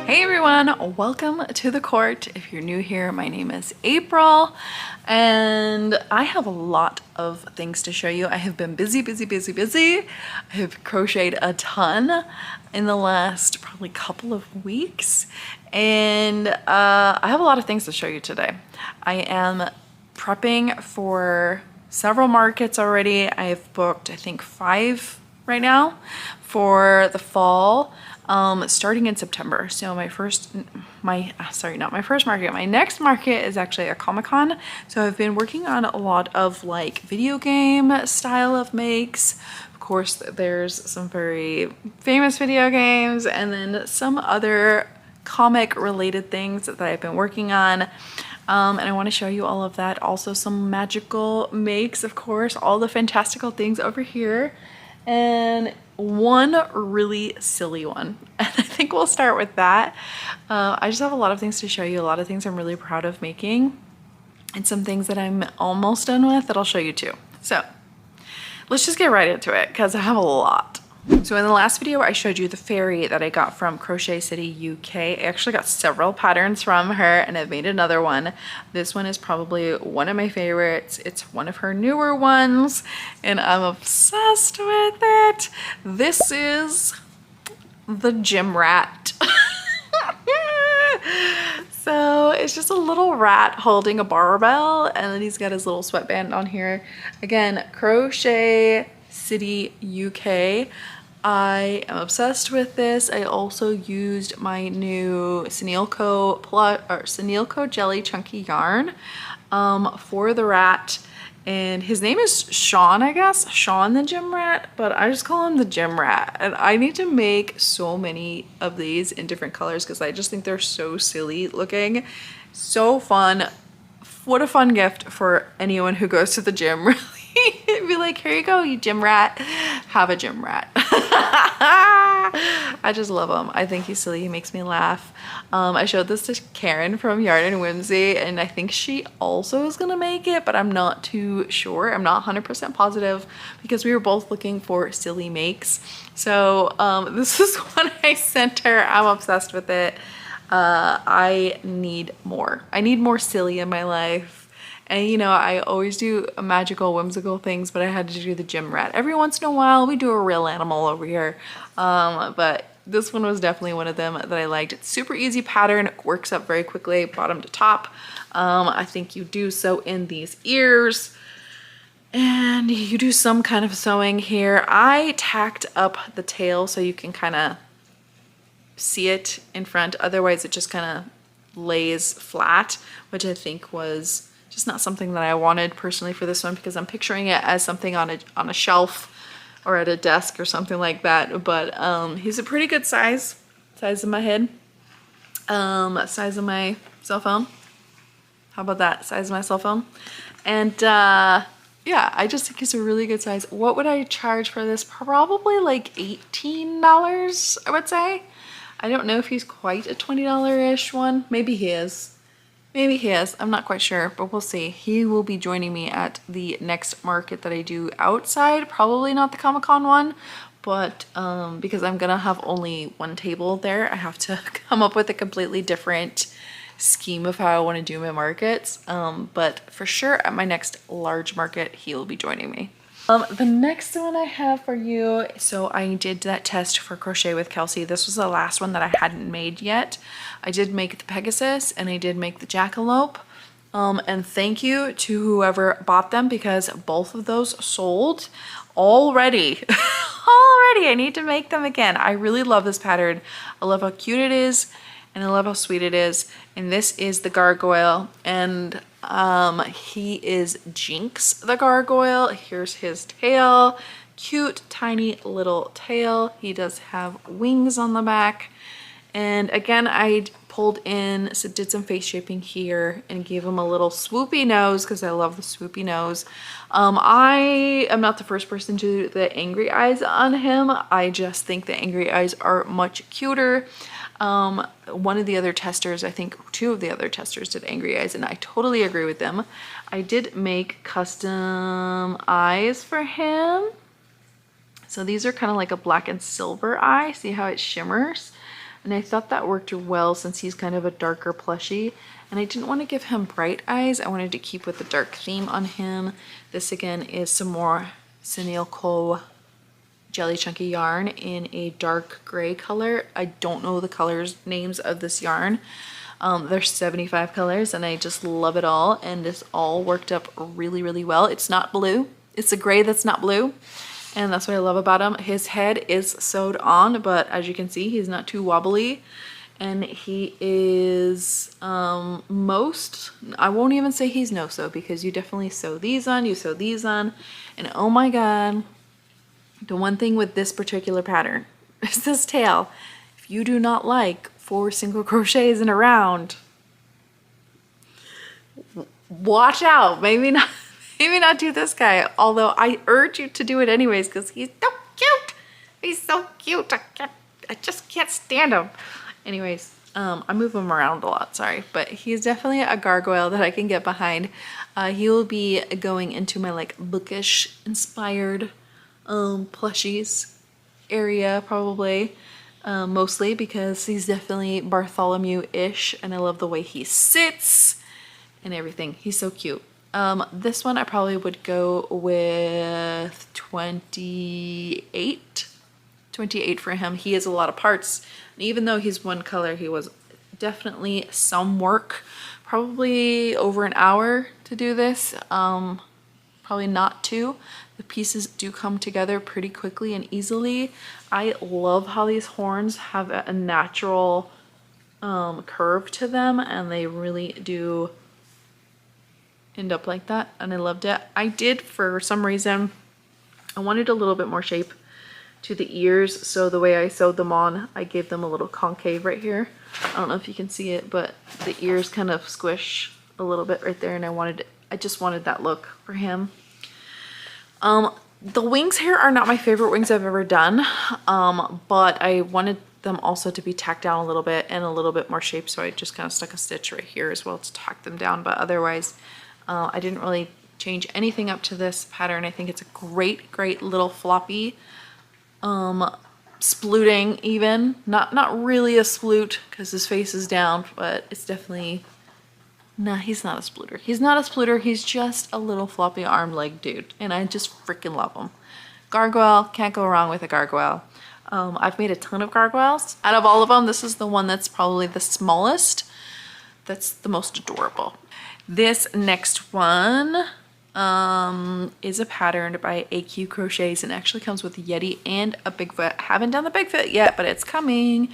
Hey everyone, welcome to the court. If you're new here, my name is April and I have a lot of things to show you. I have been busy. I have crocheted a ton in the last probably couple of weeks and I have a lot of things to show you today. I am prepping for several markets already. I have booked I think 5 right now for the fall. Starting in September. So my next market is actually a Comic-Con. So I've been working on a lot of like video game style of makes. Of course, there's some very famous video games and then some other comic related things that I've been working on. And I want to show you all of that. Also some magical makes, of course, all the fantastical things over here. And one really silly one, and I think we'll start with that. I just have a lot of things to show you, a lot of things I'm really proud of making, and some things that I'm almost done with that I'll show you too. So let's just get right into it because I have a lot. So in the last video, I showed you the fairy that I got from Crochet City, UK. I actually got several patterns from her and I've made another one. This one is probably one of my favorites. It's one of her newer ones and I'm obsessed with it. This is the gym rat. So it's just a little rat holding a barbell and then he's got his little sweatband on here. Again, Crochet City, UK. I am obsessed with this. I also used my new Senilco Jelly Chunky Yarn for the rat. And his name is Sean, I guess. Sean the Gym Rat, but I just call him the Gym Rat. And I need to make so many of these in different colors because I just think they're so silly looking. So fun. What a fun gift for anyone who goes to the gym, really. Be like, here you go, you gym rat. Have a gym rat. I just love him. I think he's silly. He makes me laugh. I showed this to Karen from Yarn and Whimsy, and I think she also is gonna make it, but I'm not too sure. I'm not 100% positive because we were both looking for silly makes. So this is what I sent her. I'm obsessed with it. I need more. I need more silly in my life. And you know, I always do magical, whimsical things, but I had to do the gym rat. Every once in a while, we do a real animal over here. But this one was definitely one of them that I liked. It's super easy pattern, works up very quickly, bottom to top. I think you do sew in these ears and you do some kind of sewing here. I tacked up the tail so you can kind of see it in front. Otherwise, it just kind of lays flat, which I think was just not something that I wanted personally for this one because I'm picturing it as something on a shelf or at a desk or something like that. But he's a pretty good size of my head, size of my cell phone. How about that? Size of my cell phone. And yeah, I just think he's a really good size. What would I charge for this? Probably like $18, I would say. I don't know if he's quite a $20-ish one. Maybe he is. Maybe he is. I'm not quite sure, but we'll see. He will be joining me at the next market that I do outside. Probably not the Comic-Con one, but because I'm gonna have only one table there, I have to come up with a completely different scheme of how I want to do my markets. But for sure at my next large market, he will be joining me. The next one I have for you, so I did that test for Crochet with Kelsey. This was the last one that I hadn't made yet. I did make the Pegasus and I did make the Jackalope. And thank you to whoever bought them because both of those sold already. Already, I need to make them again. I really love this pattern. I love how cute it is and I love how sweet it is. And this is the Gargoyle and he is Jinx the Gargoyle. Here's his tail. Cute tiny little tail. He does have wings on the back. And again, I pulled in, so did some face shaping here and gave him a little swoopy nose because I love the swoopy nose. I am not the first person to do the angry eyes on him. I just think the angry eyes are much cuter. One of the other testers, I think 2 of the other testers did angry eyes and I totally agree with them. I did make custom eyes for him. So these are kind of like a black and silver eye. See how it shimmers? And I thought that worked well since he's kind of a darker plushie. And I didn't want to give him bright eyes. I wanted to keep with the dark theme on him. This again is some more Senilco Jelly Chunky yarn in a dark gray color. I don't know the colors names of this yarn. There's 75 colors and I just love it all, and this all worked up really, really well. It's not blue. It's a gray that's not blue, and that's what I love about him. His head is sewed on, but as you can see, he's not too wobbly, and he is I won't even say he's no-sew, because you definitely sew these on, you sew these on, and oh my god, the one thing with this particular pattern is this tail. If you do not like 4 single crochets in a round, watch out. Maybe not do this guy, although I urge you to do it anyways because he's so cute. He's so cute. I just can't stand him. Anyways, I move him around a lot, sorry, but he's definitely a gargoyle that I can get behind. He will be going into my like bookish inspired plushies area probably. Mostly because he's definitely Bartholomew-ish, and I love the way he sits and everything. He's so cute. This one I probably would go with 28. 28 for him. He has a lot of parts, and even though he's one color, he was definitely some work. Probably over an hour to do this. Probably not 2. The pieces do come together pretty quickly and easily. I love how these horns have a natural curve to them, and they really do end up like that, and I loved it. I did, for some reason, I wanted a little bit more shape to the ears, so the way I sewed them on, I gave them a little concave right here. I don't know if you can see it, but the ears kind of squish a little bit right there, and I just wanted that look for him. The wings here are not my favorite wings I've ever done, but I wanted them also to be tacked down a little bit and a little bit more shape, so I just kind of stuck a stitch right here as well to tack them down, but otherwise I didn't really change anything up to this pattern. I think it's a great, great little floppy, splooting even, not really a sploot because his face is down, but it's definitely, nah, he's not a splooter. He's not a splooter. He's just a little floppy arm leg dude, and I just freaking love him. Gargoyle, can't go wrong with a gargoyle. I've made a ton of gargoyles. Out of all of them, this is the one that's probably the smallest. That's the most adorable. This next one is a pattern by AQ Crochets, and actually comes with a Yeti and a Bigfoot. I haven't done the Bigfoot yet, but it's coming.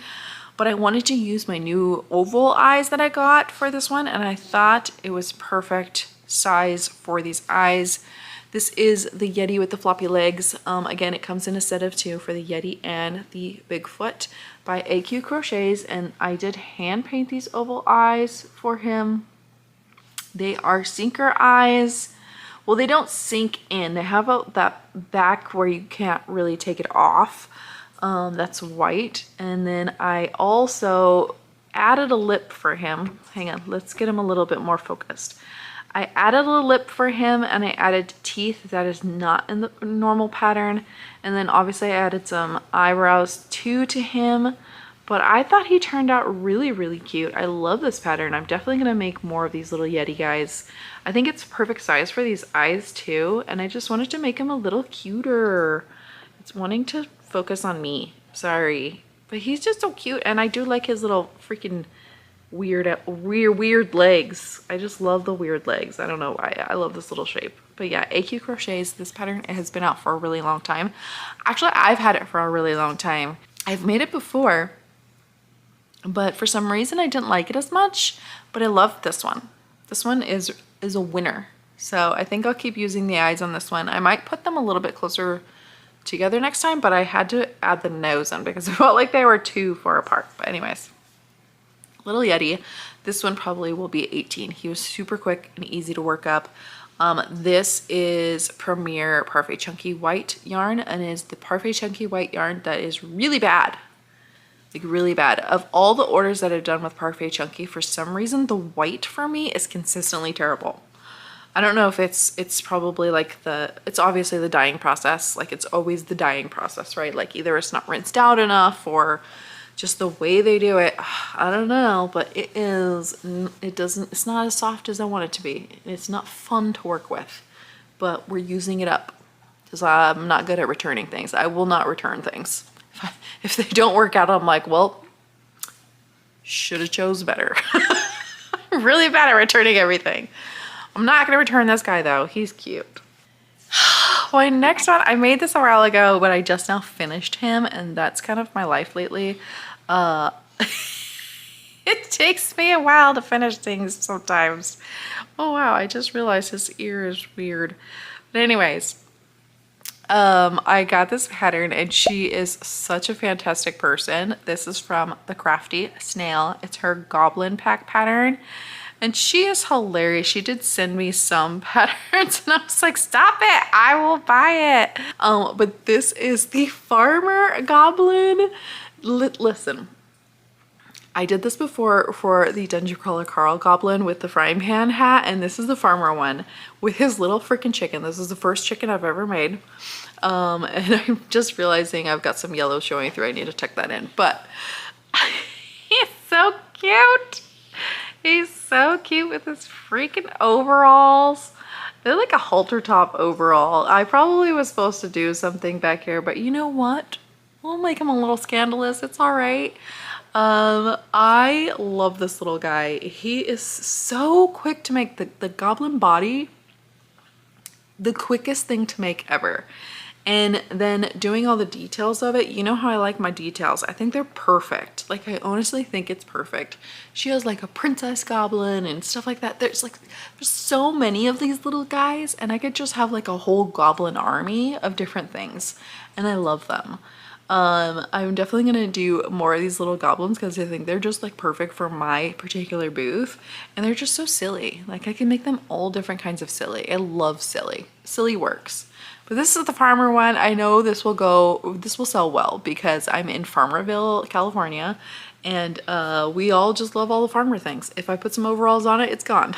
But I wanted to use my new oval eyes that I got for this one, and I thought it was perfect size for these eyes. This is the Yeti with the floppy legs. Again, it comes in a set of 2 for the Yeti and the Bigfoot by AQ Crochets, and I did hand paint these oval eyes for him. They are sinker eyes. Well, they don't sink in. They have that back where you can't really take it off. That's white. And then I also added a lip for him. Hang on, let's get him a little bit more focused. I added a lip for him, and I added teeth that is not in the normal pattern. And then obviously I added some eyebrows too to him. But I thought he turned out really, really cute. I love this pattern. I'm definitely going to make more of these little Yeti guys. I think it's perfect size for these eyes too. And I just wanted to make him a little cuter. It's wanting to focus on me. Sorry. But he's just so cute. And I do like his little freaking weird legs. I just love the weird legs. I don't know why. I love this little shape. But yeah, AQ Crochets, this pattern has been out for a really long time. Actually, I've had it for a really long time. I've made it before, but for some reason I didn't like it as much, but I love this one. This one is a winner. So I think I'll keep using the eyes on this one. I might put them a little bit closer together next time, but I had to add the nose on because I felt like they were too far apart. But anyways, little Yeti. This one probably will be 18. He was super quick and easy to work up. This is Premier Parfait Chunky White yarn, and is the Parfait Chunky White yarn that is really bad. Like really bad. Of all the orders that I've done with Parfait Chunky, for some reason the white for me is consistently terrible. I don't know if it's probably like it's obviously the dyeing process. Like it's always the dyeing process, right? Like either it's not rinsed out enough or Just the way they do it, I don't know, but it's not as soft as I want it to be. It's not fun to work with, but we're using it up because I'm not good at returning things. I will not return things. If they don't work out, I'm like, well, should have chose better. I'm really bad at returning everything. I'm not gonna return this guy though. He's cute. My next one, I made this a while ago, but I just now finished him, and that's kind of my life lately. It takes me a while to finish things sometimes. Oh wow, I just realized his ear is weird. But anyways, I got this pattern and she is such a fantastic person. This is from the Crafty Snail. It's her Goblin pack pattern. And she is hilarious. She did send me some patterns and I was like, stop it, I will buy it. But this is the Farmer Goblin. Listen, I did this before for the Dungeon Crawler Carl Goblin with the frying pan hat, and this is the farmer one with his little freaking chicken. This is the first chicken I've ever made. And I'm just realizing I've got some yellow showing through. I need to tuck that in, but he's so cute. He's so cute with his freaking overalls. They're like a halter top overall. I probably was supposed to do something back here, but you know what? We'll make him a little scandalous. It's all right. I love this little guy. He is so quick to make. The goblin body, the quickest thing to make ever. And then doing all the details of it, you know how I like my details. I think they're perfect. Like, I honestly think it's perfect. She has like a princess goblin and stuff like that. There's so many of these little guys, and I could just have like a whole goblin army of different things. And I love them. I'm definitely gonna do more of these little goblins because I think they're just like perfect for my particular booth, and they're just so silly. Like, I can make them all different kinds of silly. I love silly. Silly works. But this is the farmer one. I know this will sell well because I'm in Farmerville, California, and we all just love all the farmer things. If I put some overalls on it, it's gone.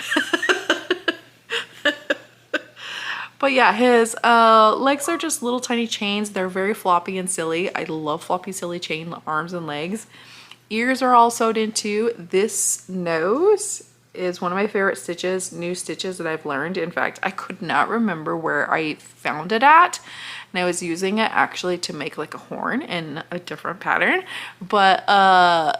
But yeah, his legs are just little tiny chains. They're very floppy and silly. I love floppy, silly chain arms and legs. Ears are all sewed into. This nose is one of my favorite stitches, new stitches that I've learned. In fact, I could not remember where I found it at. And I was using it actually to make like a horn in a different pattern. But I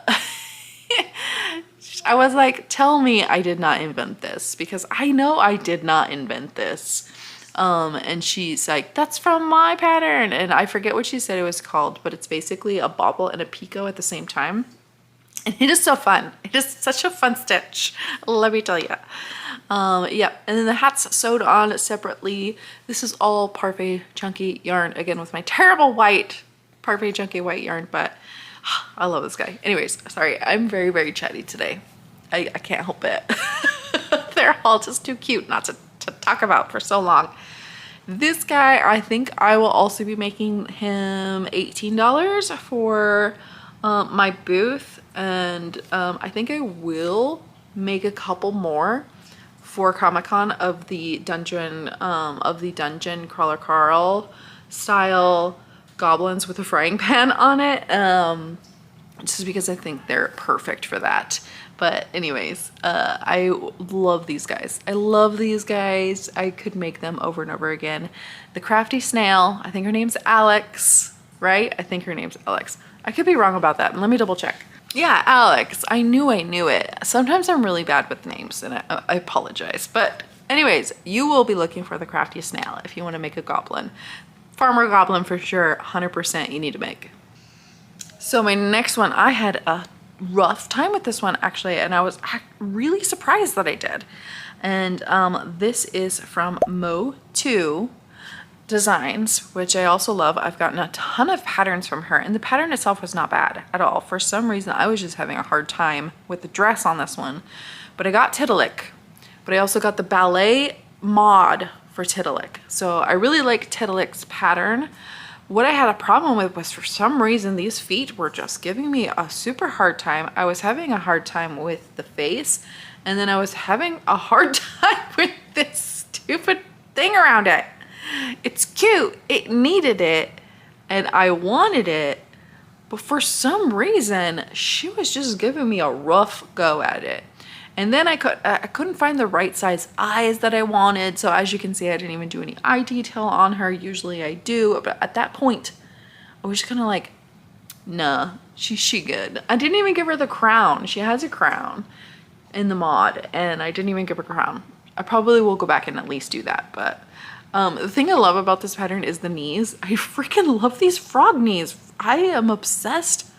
was like, tell me I did not invent this, because I know I did not invent this. And she's like, that's from my pattern. And I forget what she said it was called, but it's basically a bobble and a picot at the same time. And it is so fun. It is such a fun stitch, let me tell you. Yeah, and then the hat's sewed on separately. This is all parfait chunky yarn, again with my terrible white parfait chunky white yarn, but I love this guy. Anyways, sorry, I'm very, very chatty today. I can't help it. They're all just too cute not to talk about for so long. This guy, I think I will also be making him $18 for my booth, and I think I will make a couple more for Comic-Con of the Dungeon Crawler Carl style goblins with a frying pan on it, just because I think they're perfect for that. But anyways, I love these guys. I love these guys. I could make them over and over again. The Crafty Snail, I think her name's Alex, right? I think her name's Alex. I could be wrong about that. Let me double check. Yeah, Alex. I knew it. Sometimes I'm really bad with names, and I apologize. But anyways, you will be looking for the Crafty Snail if you want to make a goblin. Farmer Goblin for sure, 100% you need to make. So my next one, I had a rough time with this one actually, and I was really surprised that I did. And this is from Mo2 Designs, which I also love. I've gotten a ton of patterns from her, and the pattern itself was not bad at all. For some reason, I was just having a hard time with the dress on this one. But I got Tiddalik, but I also got the ballet mod for Tiddalik. So I really like Tiddalik's pattern. What I had a problem with was, for some reason, these feet were just giving me a super hard time. I was having a hard time with the face, and then I was having a hard time with this stupid thing around it. It's cute, it needed it, and I wanted it, but for some reason, she was just giving me a rough go at it. And then I couldn't find the right size eyes that I wanted. So as you can see, I didn't even do any eye detail on her. Usually I do, but at that point, I was just kind of like, nah, she good. I didn't even give her the crown. She has a crown in the mod, and I didn't even give her a crown. I probably will go back and at least do that. But the thing I love about this pattern is the knees. I freaking love these frog knees. I am obsessed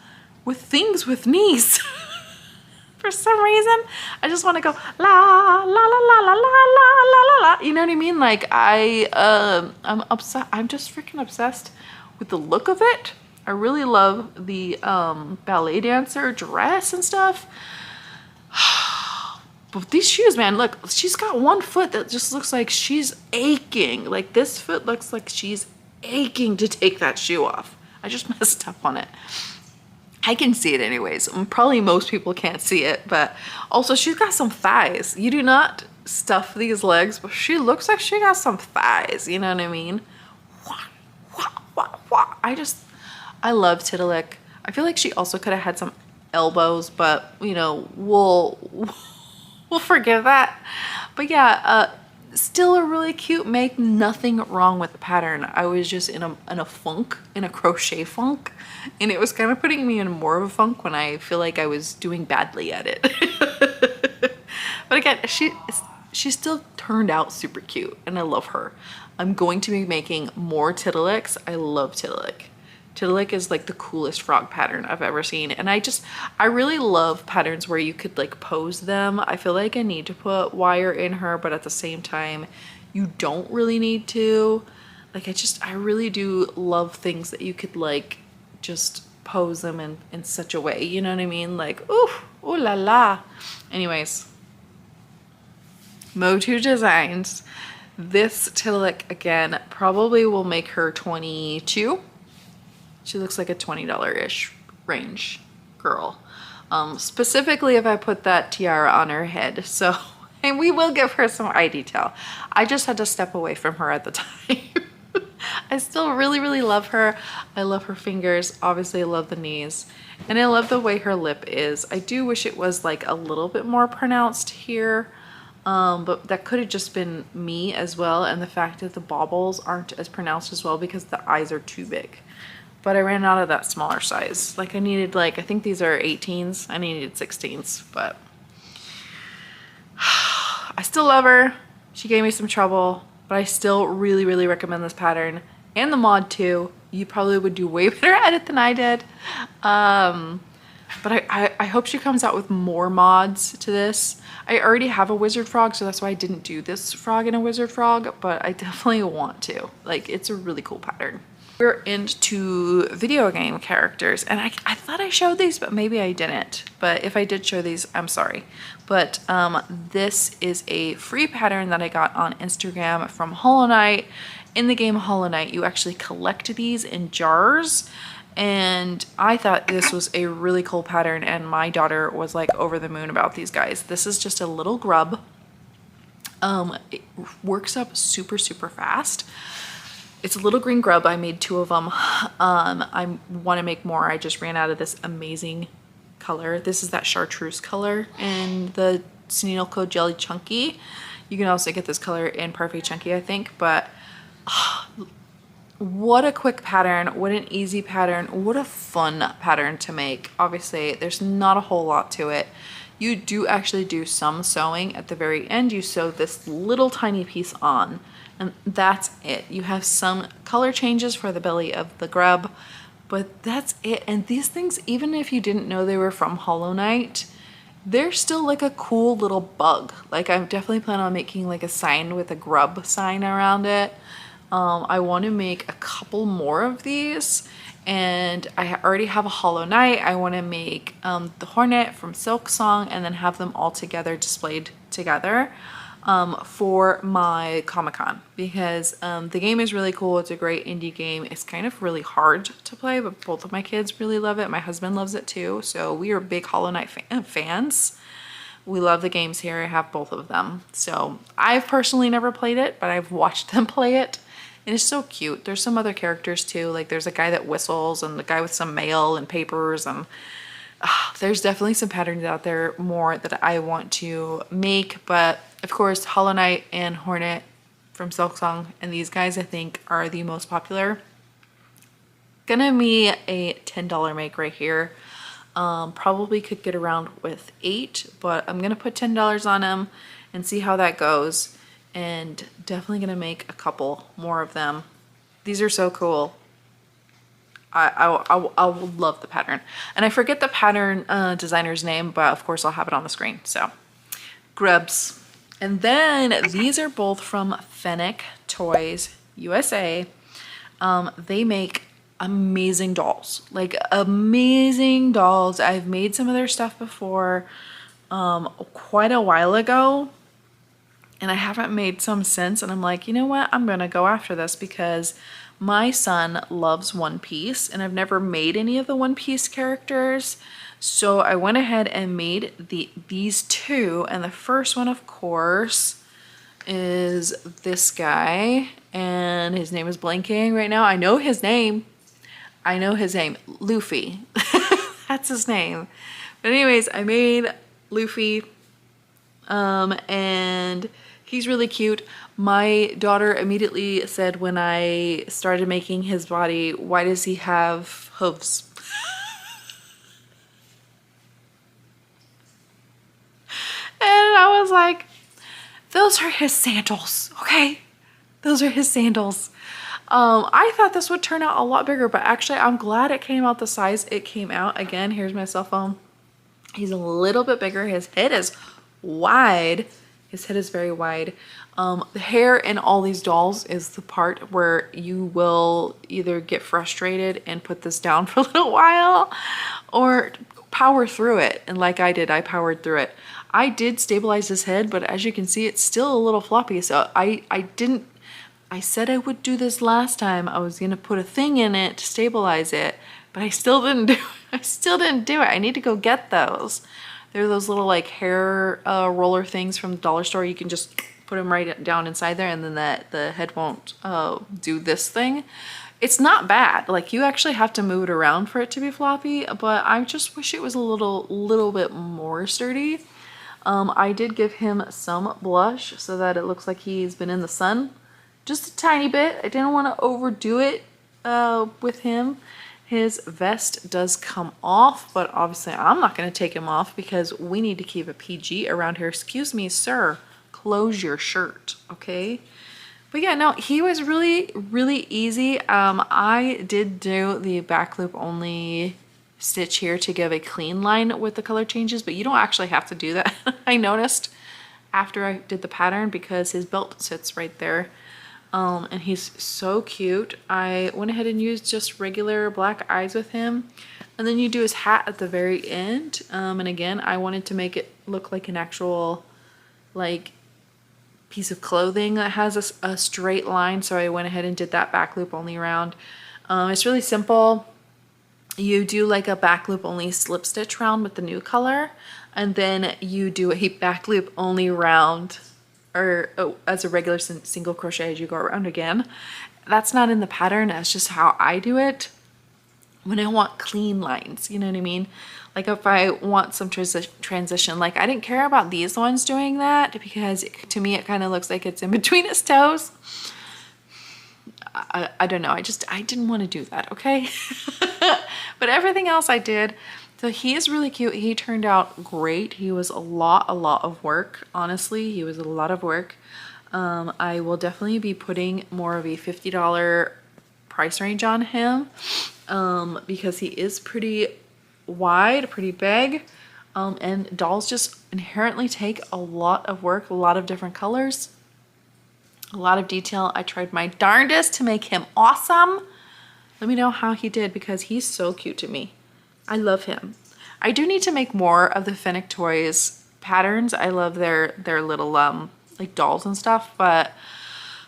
with things with knees. For some reason, I just want to go la la la la la la la la la. You know what I mean? Like I'm obsessed. I'm just freaking obsessed with the look of it. I really love the ballet dancer dress and stuff. But these shoes, man, look, she's got one foot that just looks like she's aching. Like this foot looks like she's aching to take that shoe off. I just messed up on it. I can see it anyways. Probably most people can't see it, but also she's got some thighs. You do not stuff these legs, but she looks like she got some thighs. You know what I mean? I love Titalic. I feel like she also could have had some elbows, but you know, we'll forgive that. But yeah, still a really cute make. Nothing wrong with the pattern. I was just in a funk, in a crochet funk, and it was kind of putting me in more of a funk when I feel like I was doing badly at it. But again, she still turned out super cute, and I love her. I'm going to be making more Titalics. I love Titalic. Titalic is like the coolest frog pattern I've ever seen. And I really love patterns where you could like pose them. I feel like I need to put wire in her, but at the same time, you don't really need to. Like I really do love things that you could like just pose them in such a way. You know what I mean? Like, ooh la la. Anyways, Motu Designs. This Titalic, again, probably will make her 22. She looks like a $20-ish range girl. Specifically if I put that tiara on her head. So, and we will give her some eye detail. I just had to step away from her at the time. I still really, really love her. I love her fingers. Obviously, I love the knees. And I love the way her lip is. I do wish it was like a little bit more pronounced here. But that could have just been me as well. And the fact that the baubles aren't as pronounced as well because the eyes are too big. But I ran out of that smaller size. Like I needed like, I think these are 18s. I needed 16s, but I still love her. She gave me some trouble, but I still really, really recommend this pattern and the mod too. You probably would do way better at it than I did. But I hope she comes out with more mods to this. I already have a wizard frog, so that's why I didn't do this frog in a wizard frog, but I definitely want to. Like, it's a really cool pattern. We're into video game characters, and I thought I showed these, but maybe I didn't. But if I did show these, I'm sorry. But this is a free pattern that I got on Instagram from Hollow Knight. In the game Hollow Knight, you actually collect these in jars, and I thought this was a really cool pattern, and my daughter was like over the moon about these guys. This is just a little grub. It works up super, super fast. It's a little green grub. I made 2 of them. I want to make more. I just ran out of this amazing color. This is that chartreuse color in the Sunoco Jelly Chunky. You can also get this color in Parfait Chunky, I think. But what a quick pattern. What an easy pattern. What a fun pattern to make. Obviously, there's not a whole lot to it. You do actually do some sewing at the very end. You sew this little tiny piece on. And that's it. You have some color changes for the belly of the grub, but that's it. And these things, even if you didn't know they were from Hollow Knight, they're still like a cool little bug. Like I definitely plan on making like a sign with a grub sign around it. I want to make a couple more of these, and I already have a Hollow Knight. I want to make the Hornet from Silk Song and then have them all together displayed together. For my Comic-Con, because the game is really cool. It's a great indie game. It's kind of really hard to play, but both of my kids really love it. My husband loves it too, so we are big Hollow Knight fans. We love the games here. I have both of them. So I've personally never played it, but I've watched them play it, and it's so cute. There's some other characters too, like there's a guy that whistles and the guy with some mail and papers, and there's definitely some patterns out there more that I want to make. But of course, Hollow Knight and Hornet from Silksong and these guys I think are the most popular. Gonna be a $10 make right here. Probably could get around with 8, but I'm gonna put $10 on them and see how that goes, and definitely gonna make a couple more of them. These are so cool. I will love the pattern, and I forget the pattern designer's name, but of course I'll have it on the screen. So Grubs. And then these are both from Fennec Toys USA. They make amazing dolls, like amazing dolls. I've made some of their stuff before quite a while ago, and I haven't made some since, and I'm like, you know what, I'm gonna go after this because my son loves One Piece and I've never made any of the One Piece characters. So I went ahead and made these two, and the first one of course is this guy, and his name is blanking right now. I know his name, Luffy. That's his name. But anyways, I made Luffy, and he's really cute. My daughter immediately said when I started making his body, why does he have hooves? And I was like, those are his sandals, okay? Those are his sandals. I thought this would turn out a lot bigger, but actually I'm glad it came out the size it came out. Again, here's my cell phone. He's a little bit bigger. His head is wide. His head is very wide. The hair in all these dolls is the part where you will either get frustrated and put this down for a little while or power through it. And like I did, I powered through it. I did stabilize his head, but as you can see, it's still a little floppy. So I said I would do this last time. I was gonna put a thing in it to stabilize it, but I still didn't do it. I need to go get those. They're those little like hair roller things from the dollar store. You can just put them right down inside there, and then the head won't do this thing. It's not bad. Like, you actually have to move it around for it to be floppy, but I just wish it was a little bit more sturdy. I did give him some blush so that it looks like he's been in the sun just a tiny bit. I didn't want to overdo it with him. His vest does come off, but obviously I'm not going to take him off because we need to keep a PG around here. Excuse me, sir, close your shirt, okay? But yeah, no, he was really, really easy. I did do the back loop only stitch here to give a clean line with the color changes, but you don't actually have to do that. I noticed after I did the pattern because his belt sits right there. And he's so cute. I went ahead and used just regular black eyes with him. And then you do his hat at the very end. And again, I wanted to make it look like an actual like piece of clothing that has a straight line. So I went ahead and did that back loop only round. It's really simple. You do like a back loop only slip stitch round with the new color. And then you do a back loop only round or as a regular single crochet as you go around again. That's not in the pattern, that's just how I do it when I want clean lines, you know what I mean? Like if I want some transition, like I didn't care about these ones doing that because to me it kind of looks like it's in between his toes. I don't know, I didn't want to do that, okay? But everything else I did. So he is really cute. He turned out great. He was a lot of work. Honestly, he was a lot of work. I will definitely be putting more of a $50 price range on him because he is pretty wide, pretty big. And dolls just inherently take a lot of work, a lot of different colors, a lot of detail. I tried my darndest to make him awesome. Let me know how he did because he's so cute to me. I love him. I do need to make more of the Fennec Toys patterns. I love their little like dolls and stuff, but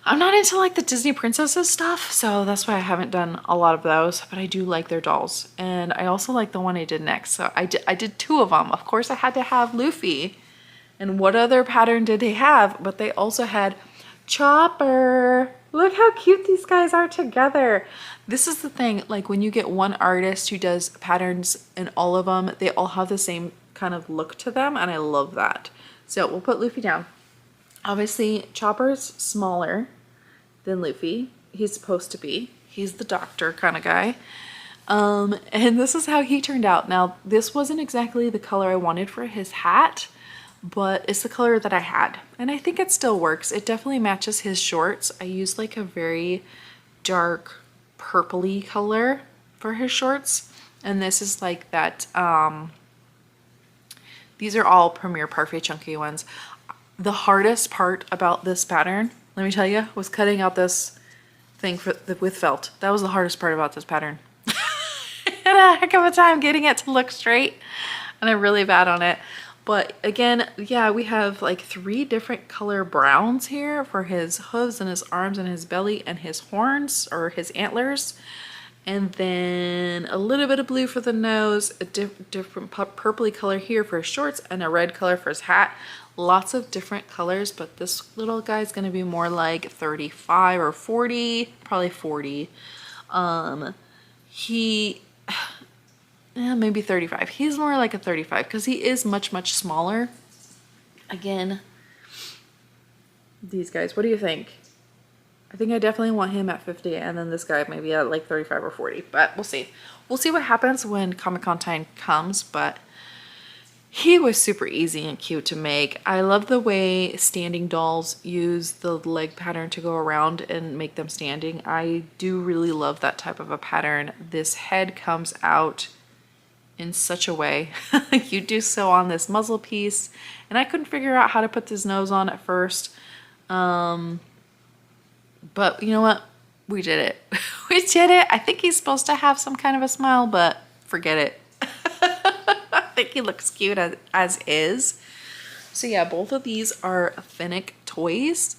I'm not into like the Disney princesses stuff, so that's why I haven't done a lot of those, but I do like their dolls. And I also like the one I did next. So I did 2 of them. Of course I had to have Luffy. And what other pattern did they have? But they also had Chopper. Look how cute these guys are together. This is the thing, like when you get one artist who does patterns in all of them, they all have the same kind of look to them, and I love that. So we'll put Luffy down. Obviously, Chopper's smaller than Luffy. He's supposed to be. He's the doctor kind of guy. And this is how he turned out. Now, this wasn't exactly the color I wanted for his hat, but it's the color that I had. And I think it still works. It definitely matches his shorts. I used like a very dark purpley color for his shorts. And this is like that, these are all Premier Parfait Chunky ones. The hardest part about this pattern, let me tell you, was cutting out this thing with felt. That was the hardest part about this pattern. I had a heck of a time getting it to look straight, and I'm really bad on it. But again, yeah, we have like 3 different color browns here for his hooves and his arms and his belly and his horns or his antlers. And then a little bit of blue for the nose, a different purpley color here for his shorts, and a red color for his hat. Lots of different colors, but this little guy's gonna be more like 35 or 40, probably 40. Maybe 35. He's more like a 35 because he is much, much smaller. Again, these guys, what do you think? I think I definitely want him at 50, and then this guy maybe at like 35 or 40, but we'll see. We'll see what happens when Comic-Con time comes, but he was super easy and cute to make. I love the way standing dolls use the leg pattern to go around and make them standing. I do really love that type of a pattern. This head comes out in such a way. You do so on this muzzle piece, and I couldn't figure out how to put this nose on at first. But you know what? We did it. We did it. I think he's supposed to have some kind of a smile, but forget it. I think he looks cute as is. So yeah, both of these are Finnick toys.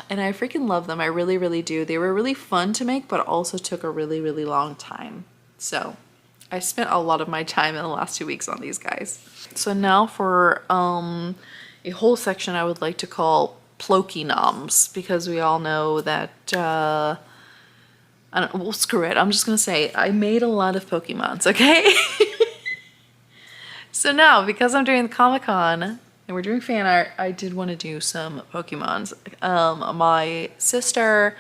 And I freaking love them. I really, really do. They were really fun to make, but also took a really, really long time. So I spent a lot of my time in the last 2 weeks on these guys. So now for a whole section I would like to call Plokey Noms, because we all know that I don't, well, screw it. I'm just gonna say I made a lot of Pokemons, okay? So now, because I'm doing the Comic-Con and we're doing fan art, I did want to do some Pokemons. My sister,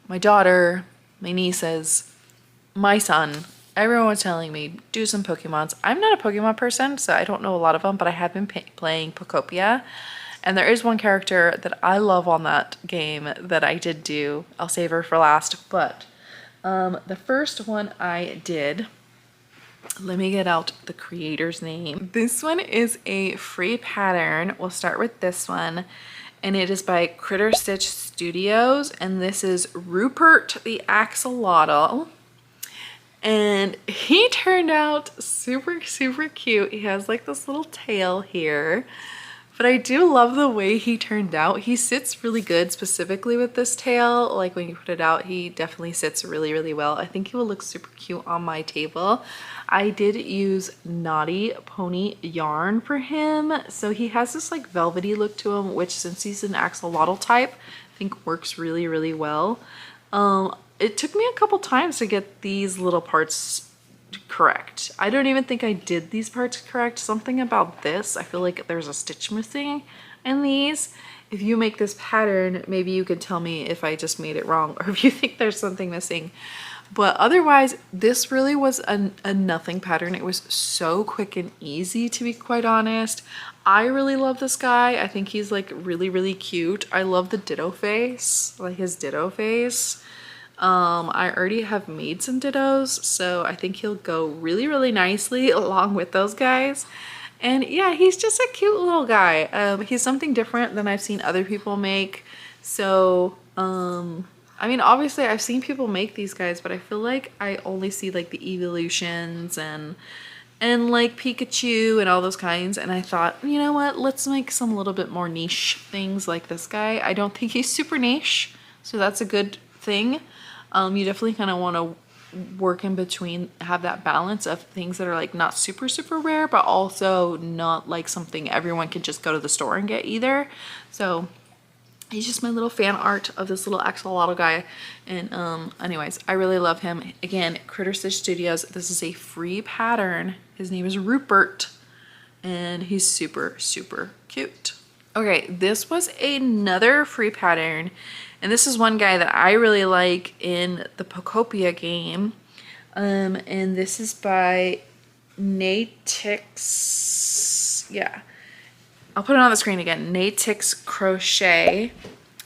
my daughter, my nieces, my son, everyone was telling me do some Pokemons. I'm not a Pokemon person, so I don't know a lot of them, but I have been playing Pokopia. And there is one character that I love on that game that I did do. I'll save her for last. But the first one I did, let me get out the creator's name. This one is a free pattern. We'll start with this one. And it is by Critter Stitch Studios. And this is Rupert the Axolotl. And he turned out super, super cute. He has like this little tail here. But I do love the way he turned out. He sits really good specifically with this tail. Like when you put it out, he definitely sits really, really well. I think he will look super cute on my table. I did use Naughty Pony yarn for him. So he has this like velvety look to him, which since he's an axolotl type, I think works really, really well. It took me a couple times to get these little parts correct. I don't even think I did these parts correct. Something about this, I feel like there's a stitch missing in these. If you make this pattern, maybe you could tell me if I just made it wrong or if you think there's something missing. But otherwise, this really was a nothing pattern. It was so quick and easy, to be quite honest. I really love this guy. I think he's like really, really cute. I love the ditto face, like his ditto face. I already have made some dittos, so I think he'll go really, really nicely along with those guys. And yeah, he's just a cute little guy. He's something different than I've seen other people make. So, I mean, obviously I've seen people make these guys, but I feel like I only see like the evolutions and like Pikachu and all those kinds. And I thought, you know what, let's make some little bit more niche things like this guy. I don't think he's super niche, so that's a good thing. You definitely kind of want to work in between, have that balance of things that are like not super, super rare, but also not like something everyone can just go to the store and get either. So He's just my little fan art of this little axolotl guy. And anyways, I really love him. Again, Critter Stitch Studios. This is a free pattern. His name is Rupert, and he's super, super cute. Okay, this was another free pattern, and this is one guy that I really like in the Pocopia game. And this is by Natix. Yeah, I'll put it on the screen again. Natix Crochet,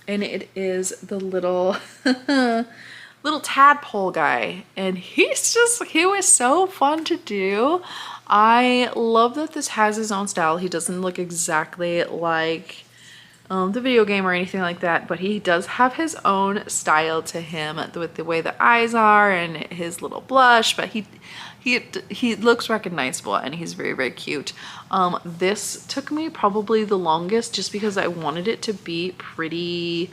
and it is the little little tadpole guy, and he was so fun to do. I love that this has his own style. He doesn't look exactly like the video game or anything like that, but he does have his own style to him with the way the eyes are and his little blush, but he looks recognizable, and he's very, very cute. This took me probably the longest just because I wanted it to be pretty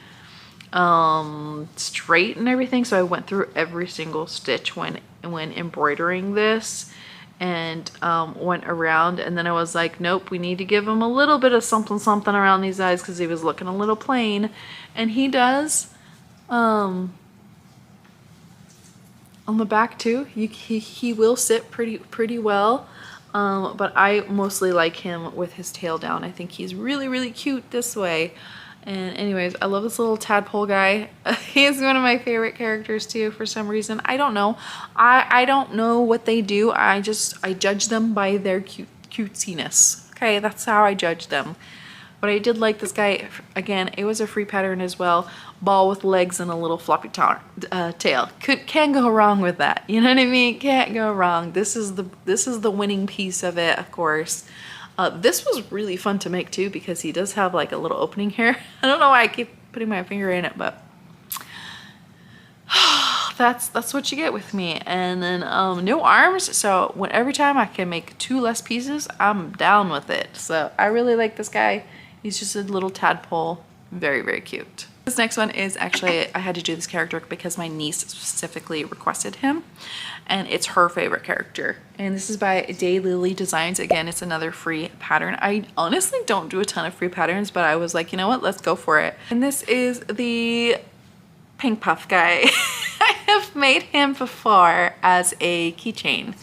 straight and everything, so I went through every single stitch when embroidering this, and went around, and then I was like, nope, we need to give him a little bit of something something around these eyes because he was looking a little plain, and he does. On the back too, he will sit pretty well, but I mostly like him with his tail down. I think he's really, really cute this way. And anyways, I love this little tadpole guy. He's one of my favorite characters too for some reason. I don't know. I don't know what they do. I judge them by their cutesiness. Okay, that's how I judge them. But I did like this guy. Again, it was a free pattern as well. Ball with legs and a little floppy tail. Can't go wrong with that. You know what I mean? Can't go wrong. This is the winning piece of it, of course. This was really fun to make too because he does have like a little opening here. I don't know why I keep putting my finger in it, but that's what you get with me. And then no arms, so every time I can make 2 less pieces, I'm down with it. So I really like this guy. He's just a little tadpole, very, very cute. This next one is actually, I had to do this character because my niece specifically requested him, and it's her favorite character. And this is by Daylily Designs. Again, it's another free pattern. I honestly don't do a ton of free patterns, but I was like, you know what, let's go for it. And this is the pink puff guy. I have made him before as a keychain,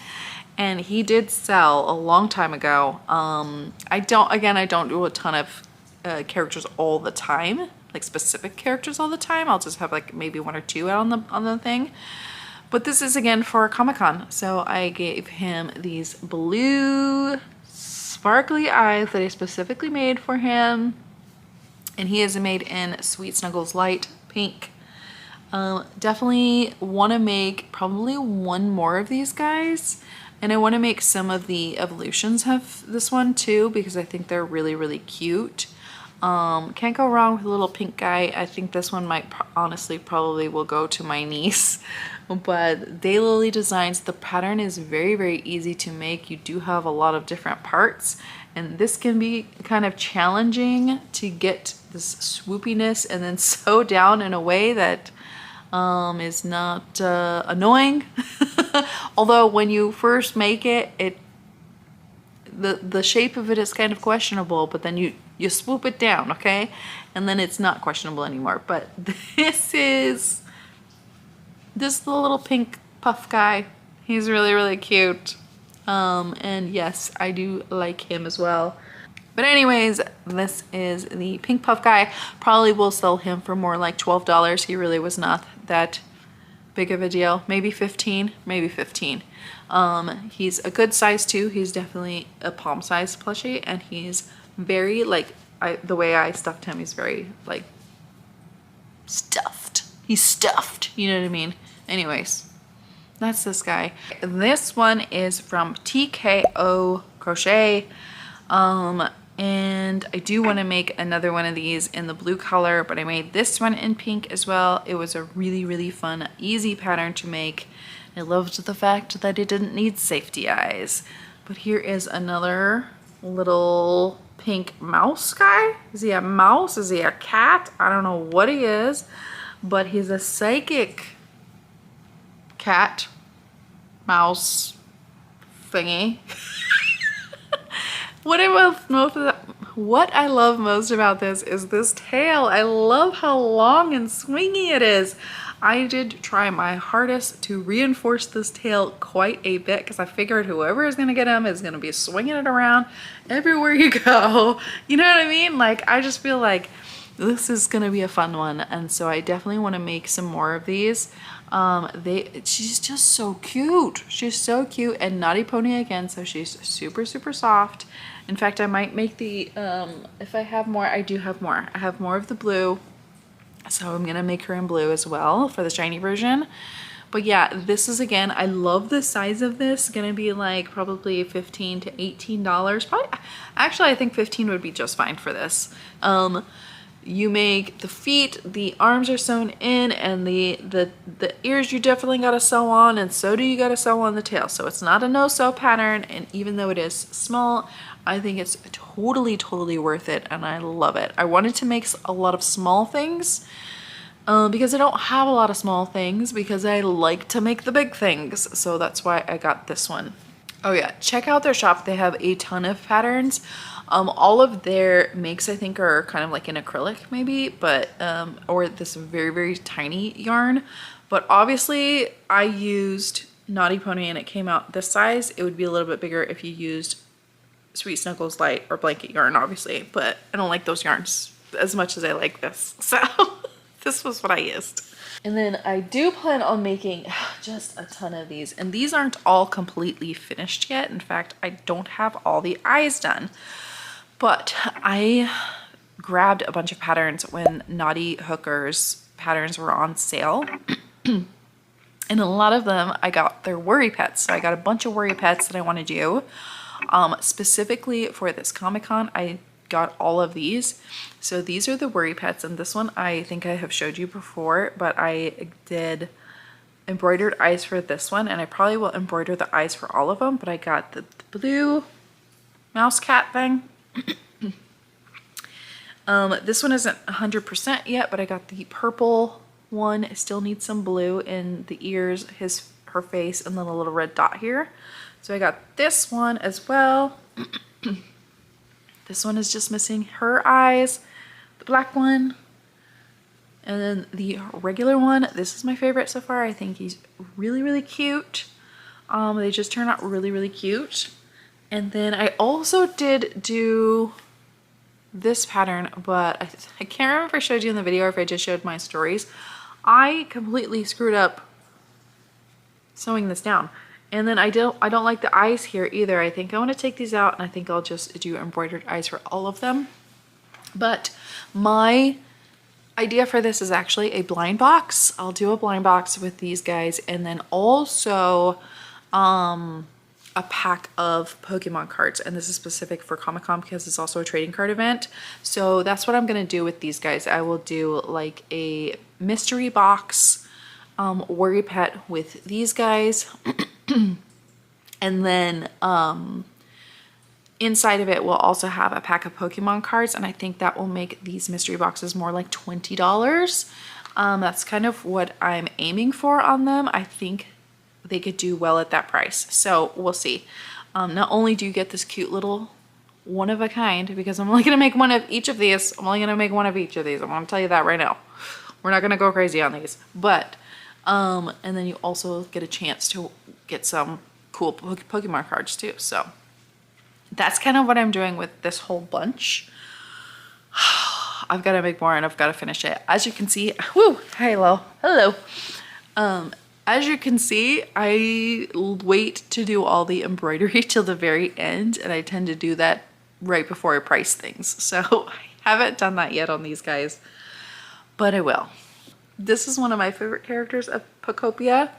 and he did sell a long time ago. I don't do a ton of characters all the time, like specific characters all the time. I'll just have like maybe 1 or 2 out on the thing. But this is again for Comic-Con, so I gave him these blue sparkly eyes that I specifically made for him, and he is made in Sweet Snuggles Light Pink. Definitely want to make probably 1 more of these guys, and I want to make some of the evolutions of this one too because I think they're really, really cute. Can't go wrong with a little pink guy. I think this one might honestly probably will go to my niece. But Daylily Designs, the pattern is very, very easy to make. You do have a lot of different parts, and this can be kind of challenging to get this swoopiness and then sew down in a way that is not annoying. Although when you first make it, the shape of it is kind of questionable, but then you swoop it down, okay? And then it's not questionable anymore. But this is the little pink puff guy. He's really, really cute. And yes, I do like him as well. But anyways, this is the pink puff guy. Probably will sell him for more like $12. He really was not that big of a deal. Maybe 15, maybe 15. He's a good size too. He's definitely a palm size plushie, and he's very like, the way I stuffed him, he's very like stuffed. He's stuffed, you know what I mean? Anyways, that's this guy. This one is from TKO Crochet. And I do want to make another one of these in the blue color, but I made this one in pink as well. It was a really, really fun, easy pattern to make. I loved the fact that it didn't need safety eyes. But here is another little pink mouse guy. Is he a mouse? Is he a cat? I don't know what he is, but he's a psychic cat mouse thingy. What I love most about this is this tail. I love how long and swingy it is. I did try my hardest to reinforce this tail quite a bit because I figured whoever is gonna get him is gonna be swinging it around everywhere you go. You know what I mean? Like, I just feel like this is gonna be a fun one, and so I definitely want to make some more of these. She's just so cute. She's so cute, and Naughty Pony again, so she's super soft. In fact, I might make the if I have more. I do have more. I have more of the blue, so I'm gonna make her in blue as well for the shiny version. But yeah, this is, again, I love the size of this. Gonna be like probably $15 to $18. Probably, actually, I think 15 would be just fine for this. You make the feet, the arms are sewn in, and the ears you definitely gotta sew on, and so do you gotta sew on the tail. So it's not a no-sew pattern, and even though it is small, I think it's totally worth it, and I love it. I wanted to make a lot of small things because I don't have a lot of small things because I like to make the big things. So that's why I got this one. Oh yeah, check out their shop. They have a ton of patterns. All of their makes, I think, are kind of like an acrylic maybe, but or this very tiny yarn. But obviously I used Naughty Pony and it came out this size. It would be a little bit bigger if you used Sweet Snuggles Light or blanket yarn, obviously, but I don't like those yarns as much as I like this. So this was what I used. And then I do plan on making just a ton of these, and these aren't all completely finished yet. In fact, I don't have all the eyes done. But I grabbed a bunch of patterns when Naughty Hooker's patterns were on sale. And a lot of them, I got their worry pets. So I got a bunch of worry pets that I want to do. Specifically for this Comic-Con, I got all of these. So these are the worry pets. And this one, I think I have showed you before, but I did embroidered eyes for this one. And I probably will embroider the eyes for all of them. But I got the blue mouse cat thing. This one isn't 100% yet, but I got the purple one. I still need some blue in the ears, her face, and then a little red dot here. So I got this one as well. This one is just missing her eyes, the black one, and then the regular one. This is my favorite so far. I think he's really cute. They just turn out really cute. And then I also did do this pattern, but I can't remember if I showed you in the video or if I just showed my stories. I completely screwed up sewing this down. And then I don't like the eyes here either. I think I want to take these out, and I think I'll just do embroidered eyes for all of them. But my idea for this is actually a blind box. I'll do a blind box with these guys, and then also a pack of Pokemon cards, and this is specific for Comic-Con because it's also a trading card event. So that's what I'm gonna do with these guys. I will do like a mystery box worry pet with these guys. And then inside of it we'll also have a pack of Pokemon cards, and I think that will make these mystery boxes more like $20. That's kind of what I'm aiming for on them. I think they could do well at that price, so we'll see. Not only do you get this cute little one of a kind, because I'm only gonna make one of each of these. I'm only gonna make one of each of these. I'm gonna tell you that right now. We're not gonna go crazy on these, but and then you also get a chance to get some cool Pokemon cards too. So that's kind of what I'm doing with this whole bunch. I've got to make more, and I've got to finish it. As you can see, whoo, hello. As you can see, I wait to do all the embroidery till the very end, and I tend to do that right before I price things. So I haven't done that yet on these guys, but I will. This is one of my favorite characters of Pokopia,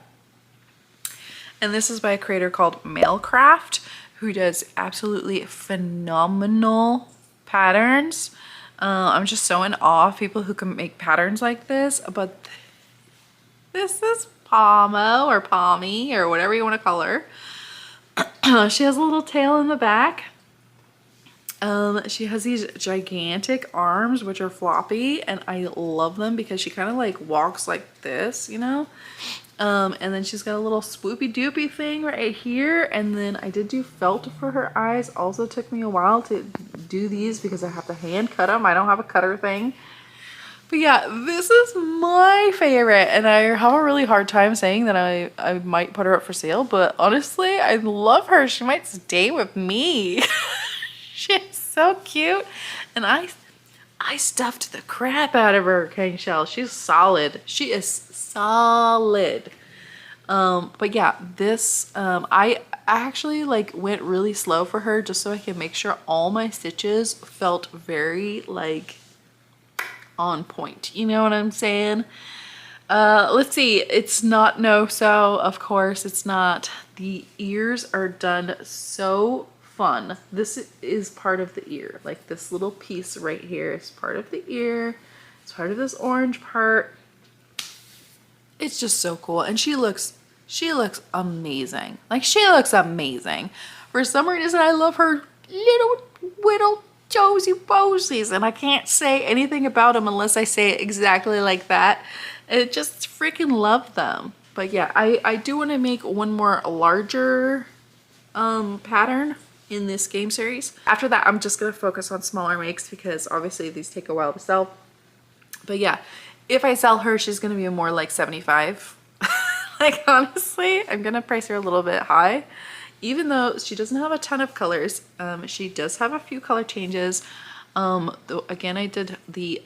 and this is by a creator called Mailcraft, who does absolutely phenomenal patterns. I'm just so in awe of people who can make patterns like this. But this is Pomo or Pommy or whatever you want to call her. She has a little tail in the back. She has these gigantic arms, which are floppy, and I love them because she kind of like walks like this, you know? And then she's got a little swoopy doopy thing right here. And then I did do felt for her eyes. Also took me a while to do these because I have to hand cut them. I don't have a cutter thing. But yeah, this is my favorite, and I have a really hard time saying that I might put her up for sale, but honestly, I love her. She might stay with me. She's so cute, and I stuffed the crap out of her, King Shell. She's solid. She is solid. But yeah, this, I actually like went really slow for her just so I can make sure all my stitches felt very like on point. You know what I'm saying? Let's see. It's not no-sew, of course. It's not. The ears are done so fun. This is part of the ear. Like this little piece right here is part of the ear. It's part of this orange part. It's just so cool. And she looks amazing. Like she looks amazing. For some reason, I love her little Josie Posies, and I can't say anything about them unless I say it exactly like that. I just freaking love them. But yeah, I do want to make one more larger pattern in this game series. After that, I'm just going to focus on smaller makes because obviously these take a while to sell. But yeah, if I sell her, she's going to be more like 75. Like honestly, I'm going to price her a little bit high. Even though she doesn't have a ton of colors, she does have a few color changes. Again, I did the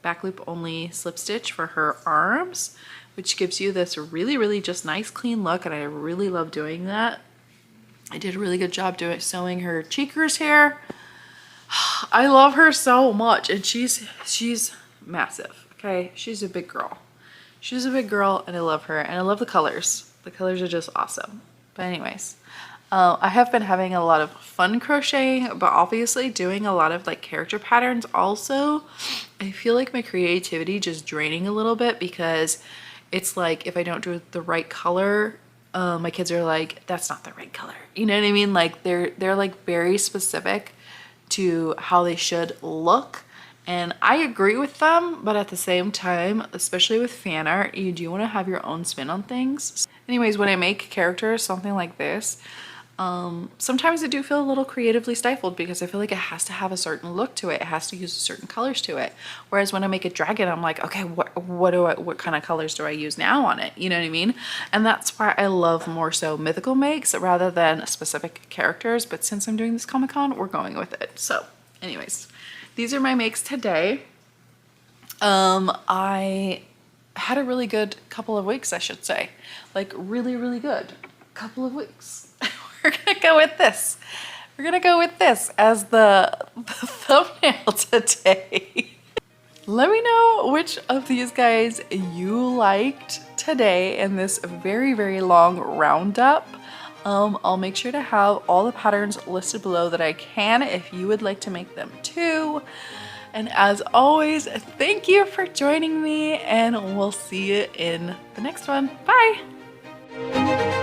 back loop only slip stitch for her arms, which gives you this really just nice clean look, and I really love doing that. I did a really good job sewing her cheekers here. I love her so much, and she's massive. Okay, she's a big girl. She's a big girl, and I love her, and I love the colors. The colors are just awesome. But anyways, I have been having a lot of fun crocheting, but obviously doing a lot of like character patterns also. I feel like my creativity just draining a little bit because it's like if I don't do the right color, my kids are like, that's not the right color. You know what I mean? Like they're like very specific to how they should look. And I agree with them, but at the same time, especially with fan art, you do want to have your own spin on things. Anyways, when I make characters, something like this, sometimes I do feel a little creatively stifled because I feel like it has to have a certain look to it. It has to use certain colors to it. Whereas when I make a dragon, I'm like, okay, what kind of colors do I use now on it? You know what I mean? And that's why I love more so mythical makes rather than specific characters. But since I'm doing this Comic-Con, we're going with it. So anyways, these are my makes today. I had a really good couple of weeks, I should say. Like really good couple of weeks. We're gonna go with this. We're gonna go with this as the thumbnail today. Let me know which of these guys you liked today in this very long roundup. I'll make sure to have all the patterns listed below that I can if you would like to make them too. And as always, thank you for joining me, and we'll see you in the next one. Bye!